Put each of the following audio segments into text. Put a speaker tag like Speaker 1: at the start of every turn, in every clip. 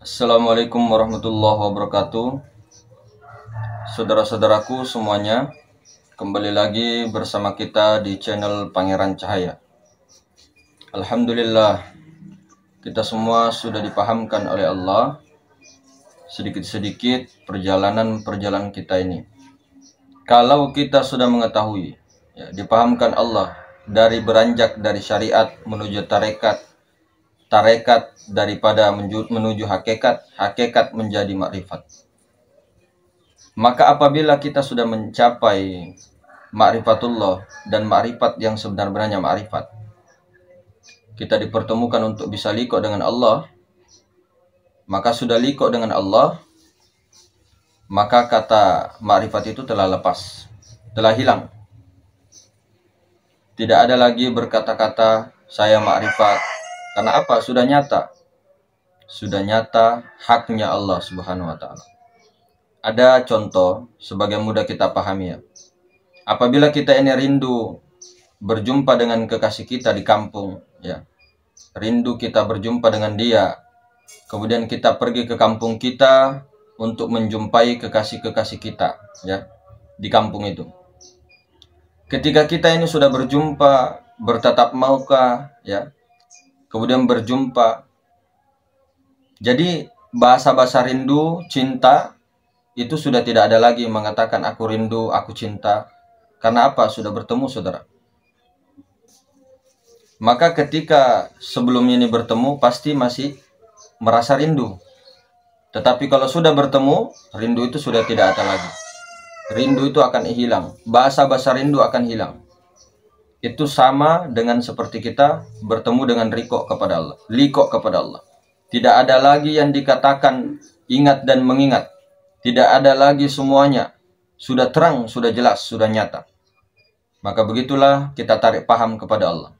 Speaker 1: Assalamualaikum warahmatullahi wabarakatuh. Saudara-saudaraku semuanya, kembali lagi bersama kita di channel Pangeran Cahaya. Alhamdulillah, kita semua sudah dipahamkan oleh Allah sedikit-sedikit perjalanan kita ini. Kalau kita sudah mengetahui, dipahamkan Allah dari beranjak dari syariat menuju tarekat, tarekat daripada menuju hakikat, hakikat menjadi makrifat. Maka apabila kita sudah mencapai ma'rifatullah dan ma'rifat yang sebenarnya ma'rifat, kita dipertemukan untuk bisa liqo dengan Allah, maka sudah liqo dengan Allah, maka kata ma'rifat itu telah lepas, telah hilang. Tidak ada lagi berkata-kata saya ma'rifat. Karena apa? Sudah nyata. Sudah nyata haknya Allah Subhanahu wa ta'ala. Ada contoh sebagai mudah kita pahami ya. Apabila kita ini rindu berjumpa dengan kekasih kita di kampung ya. Rindu kita berjumpa dengan dia. Kemudian kita pergi ke kampung kita untuk menjumpai kekasih-kekasih kita ya di kampung itu. Ketika kita ini sudah berjumpa, bertatap muka ya. Kemudian berjumpa. Jadi bahasa-bahasa rindu, cinta itu sudah tidak ada lagi mengatakan aku rindu, aku cinta. Karena apa? Sudah bertemu saudara. Maka ketika sebelumnya ini bertemu pasti masih merasa rindu. Tetapi kalau sudah bertemu, rindu itu sudah tidak ada lagi. Rindu itu akan hilang. Bahasa-bahasa rindu akan hilang. Itu sama dengan seperti kita bertemu dengan liqo kepada Allah. Liqo kepada Allah. Tidak ada lagi yang dikatakan ingat dan mengingat. Tidak ada lagi semuanya. Sudah terang, sudah jelas, sudah nyata. Maka begitulah kita tarik paham kepada Allah.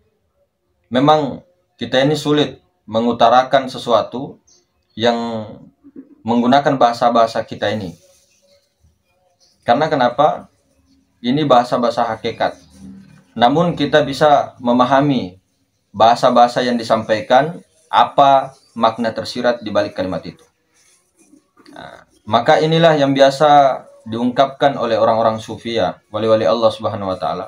Speaker 1: Memang kita ini sulit mengutarakan sesuatu yang menggunakan bahasa-bahasa kita ini. Karena kenapa? Ini bahasa-bahasa hakikat. Namun kita bisa memahami bahasa-bahasa yang disampaikan, apa makna tersirat di balik kalimat itu. Nah, maka inilah yang biasa diungkapkan oleh orang-orang sufia, wali-wali Allah Subhanahu wa ta'ala.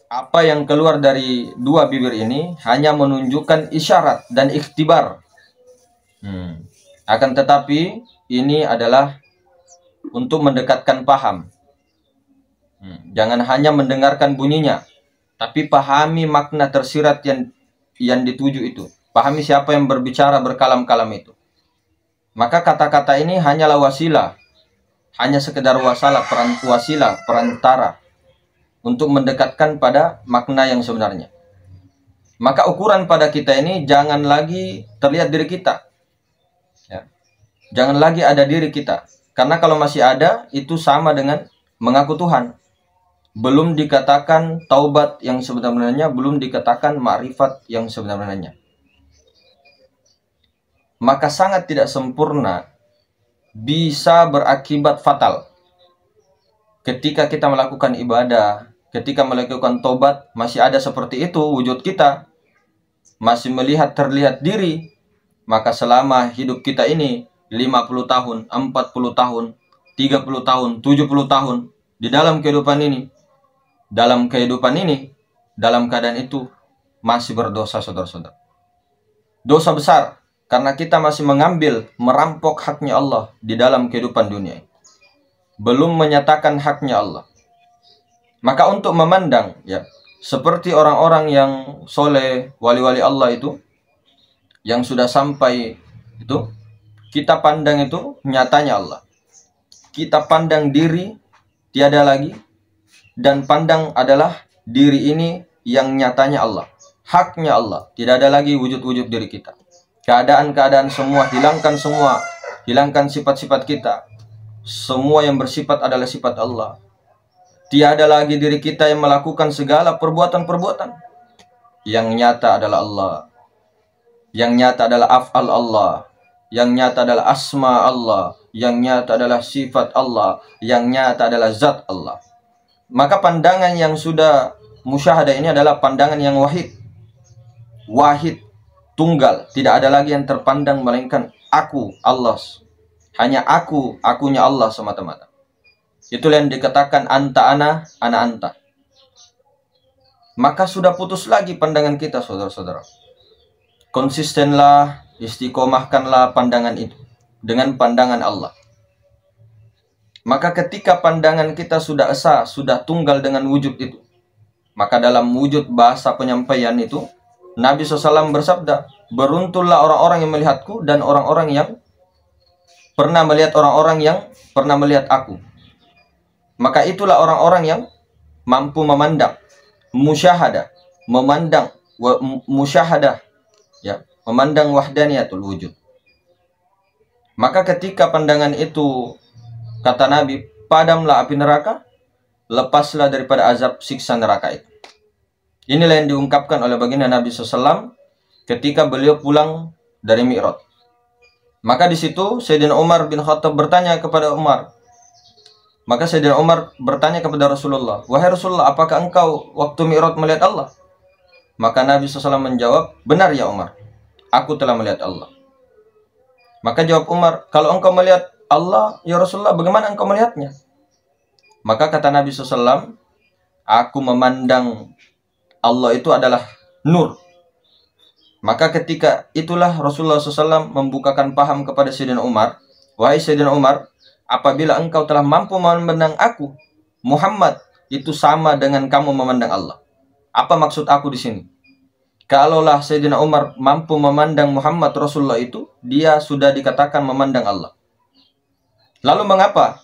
Speaker 1: Apa yang keluar dari dua bibir ini hanya menunjukkan isyarat dan ikhtibar. Akan tetapi ini adalah untuk mendekatkan paham. Jangan hanya mendengarkan bunyinya, tapi pahami makna tersirat yang dituju itu. Pahami siapa yang berbicara berkalam-kalam itu. Maka kata-kata ini hanyalah wasilah, hanya sekedar wasilah, perantara untuk mendekatkan pada makna yang sebenarnya. Maka ukuran pada kita ini jangan lagi terlihat diri kita. Ya. Jangan lagi ada diri kita. Karena kalau masih ada, itu sama dengan mengaku Tuhan. Belum dikatakan taubat yang sebenarnya, belum dikatakan ma'rifat yang sebenarnya. Maka sangat tidak sempurna, bisa berakibat fatal. Ketika kita melakukan ibadah, ketika melakukan taubat, masih ada seperti itu wujud kita. Masih terlihat diri. Maka selama hidup kita ini, 50 tahun, 40 tahun, 30 tahun, 70 tahun, di dalam kehidupan ini, dalam keadaan itu masih berdosa saudara-saudara. Dosa besar karena kita masih merampok haknya Allah di dalam kehidupan dunia. Belum menyatakan haknya Allah. Maka untuk memandang ya seperti orang-orang yang soleh, wali-wali Allah itu yang sudah sampai itu, kita pandang itu nyatanya Allah. Kita pandang diri tiada lagi. Dan pandang adalah diri ini yang nyatanya Allah. Haknya Allah. Tidak ada lagi wujud-wujud diri kita. Keadaan-keadaan semua, hilangkan semua. Hilangkan sifat-sifat kita. Semua yang bersifat adalah sifat Allah. Tiada lagi diri kita yang melakukan segala perbuatan-perbuatan. Yang nyata adalah Allah. Yang nyata adalah af'al Allah. Yang nyata adalah asma Allah. Yang nyata adalah sifat Allah. Yang nyata adalah zat Allah. Maka pandangan yang sudah musyahadah ini adalah pandangan yang wahid. Wahid, tunggal. Tidak ada lagi yang terpandang melainkan aku, Allah. Hanya aku, akunya Allah semata-mata. Itulah yang dikatakan anta ana anta. Maka sudah putus lagi pandangan kita, saudara-saudara. Konsistenlah, istiqomahkanlah pandangan itu dengan pandangan Allah. Maka ketika pandangan kita sudah esa, sudah tunggal dengan wujud itu, maka dalam wujud bahasa penyampaian itu, Nabi SAW bersabda, beruntunglah orang-orang yang melihatku dan orang-orang yang pernah melihat orang-orang yang pernah melihat aku. Maka itulah orang-orang yang mampu memandang, musyahadah, memandang musyahadah, ya, memandang wahdaniyatul wujud. Maka ketika pandangan itu, kata Nabi, padamlah api neraka, lepaslah daripada azab siksa neraka itu. Inilah yang diungkapkan oleh baginda Nabi SAW ketika beliau pulang dari Mi'raj. Maka di situ Sayyidina Umar bin Khattab bertanya kepada Umar. Maka Sayyidina Umar bertanya kepada Rasulullah, wahai Rasulullah, apakah engkau waktu Mi'raj melihat Allah? Maka Nabi SAW menjawab, benar ya Umar, aku telah melihat Allah. Maka jawab Umar, kalau engkau melihat Allah, ya Rasulullah, bagaimana engkau melihatnya? Maka kata Nabi SAW, aku memandang Allah itu adalah nur. Maka ketika itulah Rasulullah SAW membukakan paham kepada Sayyidina Umar, wahai Sayyidina Umar, apabila engkau telah mampu memandang aku, Muhammad, itu sama dengan kamu memandang Allah. Apa maksud aku di sini? Kalaulah Sayyidina Umar mampu memandang Muhammad Rasulullah itu, dia sudah dikatakan memandang Allah. Lalu mengapa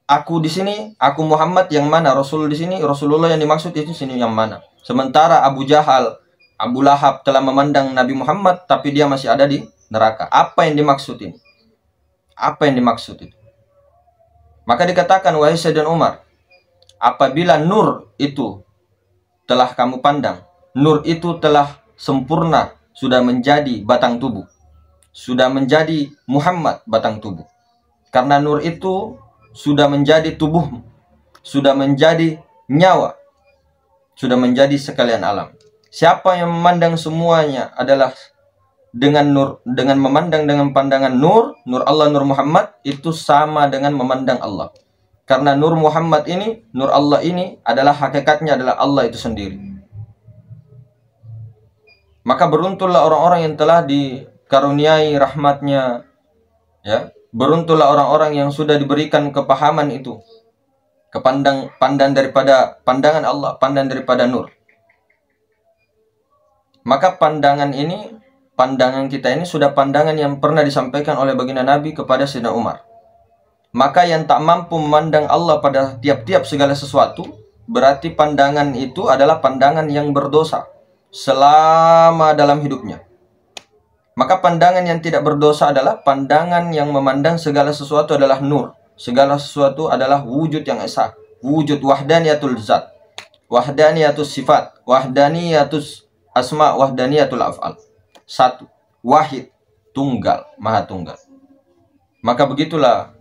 Speaker 1: aku di sini, aku Muhammad yang mana, Rasul di sini, Rasulullah yang dimaksud di sini yang mana? Sementara Abu Jahal, Abu Lahab telah memandang Nabi Muhammad, tapi dia masih ada di neraka. Apa yang dimaksud ini? Apa yang dimaksud itu? Maka dikatakan, wahai Sayyidina Umar, apabila nur itu telah kamu pandang, nur itu telah sempurna, sudah menjadi batang tubuh, sudah menjadi Muhammad batang tubuh. Karena nur itu sudah menjadi tubuhmu, sudah menjadi nyawa, sudah menjadi sekalian alam. Siapa yang memandang semuanya adalah dengan nur, dengan memandang dengan pandangan nur, nur Allah, nur Muhammad, itu sama dengan memandang Allah. Karena nur Muhammad ini, nur Allah ini adalah hakikatnya adalah Allah itu sendiri. Maka beruntunglah orang-orang yang telah dikaruniai rahmatnya, ya. Beruntunglah orang-orang yang sudah diberikan kepahaman itu, pandang daripada pandangan Allah, pandang daripada nur. Maka pandangan ini, pandangan kita ini sudah pandangan yang pernah disampaikan oleh baginda Nabi kepada Sayyidina Umar. Maka yang tak mampu memandang Allah pada tiap-tiap segala sesuatu, berarti pandangan itu adalah pandangan yang berdosa selama dalam hidupnya. Maka pandangan yang tidak berdosa adalah pandangan yang memandang segala sesuatu adalah nur. Segala sesuatu adalah wujud yang esa. Wujud wahdaniyatul zat, wahdaniyatus sifat, wahdaniyatus asma, wahdaniyatul af'al. Satu, wahid, tunggal, maha tunggal. Maka begitulah,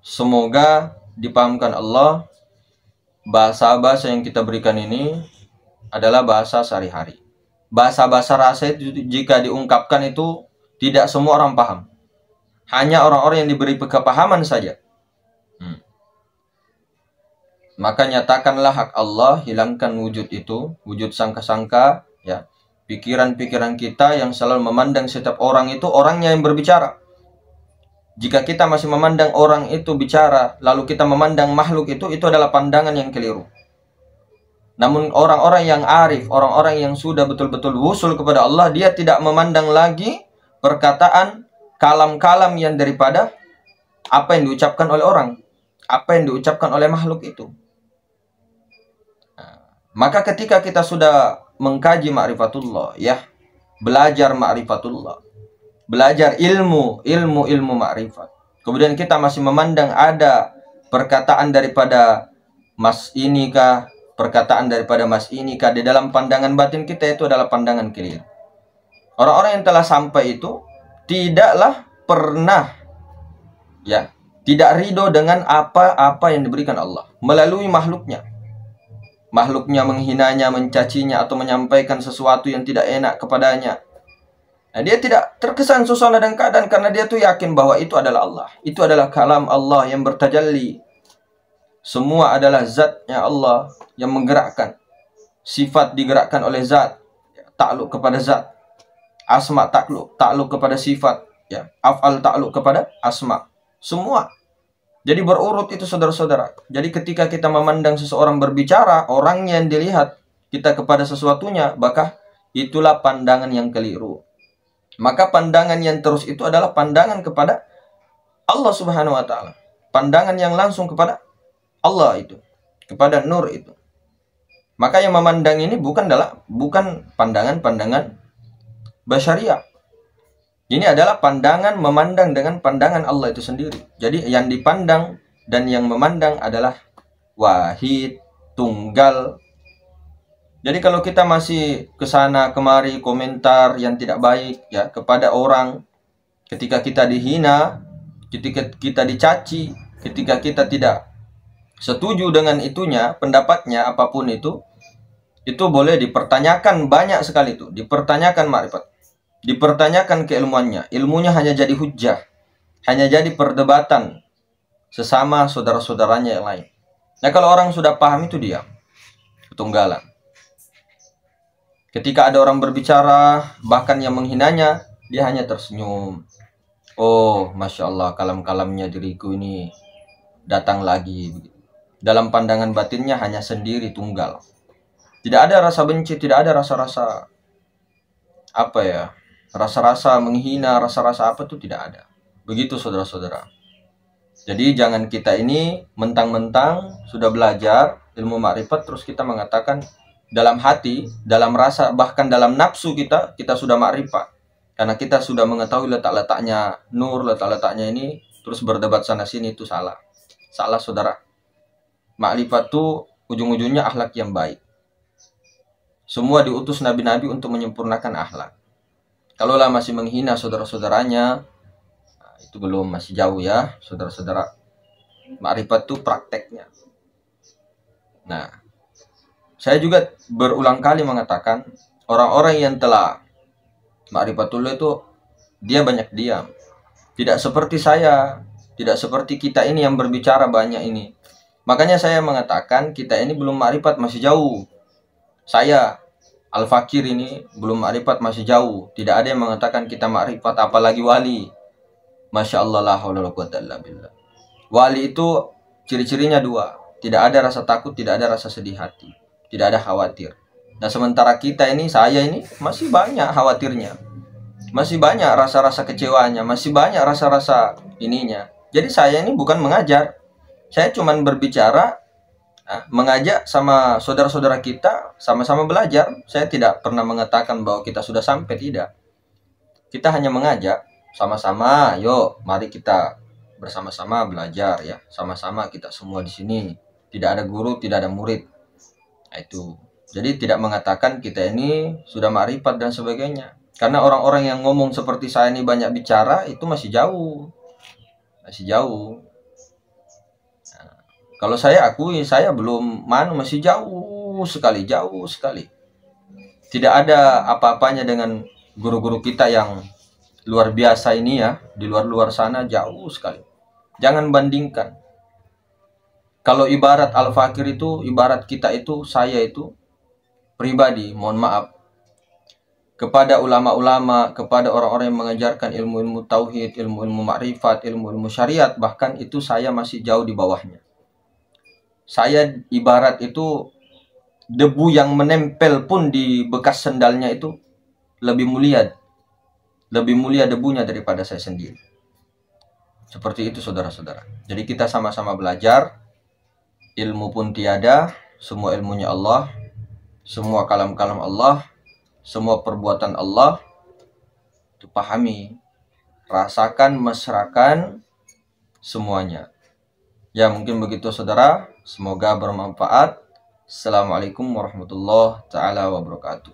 Speaker 1: semoga dipahamkan Allah, bahasa-bahasa yang kita berikan ini adalah bahasa sehari-hari. Bahasa-bahasa rasa itu jika diungkapkan itu tidak semua orang paham. Hanya orang-orang yang diberi kepahaman saja. Maka nyatakanlah hak Allah, hilangkan wujud itu, wujud sangka-sangka, ya. Pikiran-pikiran kita yang selalu memandang setiap orang itu orangnya yang berbicara. Jika kita masih memandang orang itu bicara, lalu kita memandang makhluk itu adalah pandangan yang keliru. Namun orang-orang yang arif, orang-orang yang sudah betul-betul wusul kepada Allah, dia tidak memandang lagi perkataan kalam-kalam yang daripada apa yang diucapkan oleh orang, apa yang diucapkan oleh makhluk itu. Maka ketika kita sudah mengkaji ma'rifatullah, ya, belajar ma'rifatullah, belajar ilmu ma'rifat, kemudian kita masih memandang ada perkataan daripada mas ini kah, perkataan daripada mas ini kah, di dalam pandangan batin kita itu adalah pandangan keliru. Orang-orang yang telah sampai itu tidaklah pernah, ya, tidak ridho dengan apa-apa yang diberikan Allah melalui makhluknya. Makhluknya menghinanya, mencacinya, atau menyampaikan sesuatu yang tidak enak kepadanya. Nah, dia tidak terkesan suasana dan keadaan karena dia tuh yakin bahwa itu adalah Allah. Itu adalah kalam Allah yang bertajalli. Semua adalah zatnya Allah yang menggerakkan. Sifat digerakkan oleh zat, takluk kepada zat. Asma takluk kepada sifat, ya. Af'al takluk kepada asma. Semua. Jadi berurut itu saudara-saudara. Jadi ketika kita memandang seseorang berbicara, orangnya yang dilihat, kita kepada sesuatunya, maka itulah pandangan yang keliru. Maka pandangan yang terus itu adalah pandangan kepada Allah Subhanahu wa taala. Pandangan yang langsung kepada Allah itu, kepada nur itu. Maka yang memandang ini bukan pandangan-pandangan basyariah. Ini adalah pandangan memandang dengan pandangan Allah itu sendiri. Jadi yang dipandang dan yang memandang adalah wahid, tunggal. Jadi kalau kita masih kesana kemari komentar yang tidak baik ya kepada orang, ketika kita dihina, ketika kita dicaci, ketika kita tidak setuju dengan itunya, pendapatnya apapun itu boleh dipertanyakan banyak sekali itu, dipertanyakan makrifat, dipertanyakan keilmuannya, ilmunya hanya jadi hujjah, hanya jadi perdebatan sesama saudara-saudaranya yang lain. Nah kalau orang sudah paham itu diam, ketunggalan. Ketika ada orang berbicara, bahkan yang menghinanya, dia hanya tersenyum. Oh, Masya Allah, kalam-kalamnya diriku ini datang lagi. Dalam pandangan batinnya hanya sendiri tunggal. Tidak ada rasa benci, tidak ada rasa-rasa rasa-rasa menghina, rasa-rasa apa itu tidak ada. Begitu saudara-saudara. Jadi jangan kita ini mentang-mentang sudah belajar ilmu makrifat terus kita mengatakan dalam hati, dalam rasa, bahkan dalam nafsu kita sudah makrifat. Karena kita sudah mengetahui letak-letaknya nur, letak-letaknya ini, terus berdebat sana sini, itu salah. Salah saudara. Makrifat itu ujung-ujungnya akhlak yang baik. Semua diutus nabi-nabi untuk menyempurnakan akhlak. Kalaulah masih menghina saudara-saudaranya, itu belum, masih jauh ya saudara-saudara. Makrifat itu prakteknya. Nah, saya juga berulang kali mengatakan orang-orang yang telah ma'rifatullah itu dia banyak diam. Tidak seperti saya, tidak seperti kita ini yang berbicara banyak ini. Makanya saya mengatakan kita ini belum ma'rifat, masih jauh. Saya Al-Fakir ini belum ma'rifat, masih jauh. Tidak ada yang mengatakan kita ma'rifat, apalagi wali. Masya Allah la haula wala quwwata illa billah. Wali itu ciri-cirinya dua. Tidak ada rasa takut, tidak ada rasa sedih hati. Tidak ada khawatir. Nah sementara kita ini, saya ini masih banyak khawatirnya. Masih banyak rasa-rasa kecewanya. Masih banyak rasa-rasa ininya. Jadi saya ini bukan mengajar. Saya cuma berbicara, mengajak sama saudara-saudara kita, sama-sama belajar. Saya tidak pernah mengatakan bahwa kita sudah sampai, tidak. Kita hanya mengajak, sama-sama, yuk mari kita bersama-sama belajar ya. Sama-sama kita semua di sini. Tidak ada guru, tidak ada murid. Nah, itu. Jadi tidak mengatakan kita ini sudah ma'rifat dan sebagainya. Karena orang-orang yang ngomong seperti saya ini banyak bicara, itu masih jauh. Masih jauh. Nah, kalau saya akui, saya belum masih jauh sekali, jauh sekali. Tidak ada apa-apanya dengan guru-guru kita yang luar biasa ini ya. Di luar-luar sana jauh sekali. Jangan bandingkan. Kalau ibarat Al-Fakir itu, ibarat kita itu, saya itu pribadi, mohon maaf, kepada ulama-ulama, kepada orang-orang yang mengajarkan ilmu-ilmu tauhid, ilmu-ilmu makrifat, ilmu-ilmu syariat, bahkan itu saya masih jauh di bawahnya. Saya ibarat itu debu yang menempel pun di bekas sendalnya itu lebih mulia debunya daripada saya sendiri. Seperti itu saudara-saudara. Jadi kita sama-sama belajar. Ilmu pun tiada, semua ilmunya Allah, semua kalam-kalam Allah, semua perbuatan Allah. Itu pahami, rasakan, mesrakan semuanya. Ya mungkin begitu saudara, semoga bermanfaat. Assalamualaikum warahmatullahi taala wabarakatuh.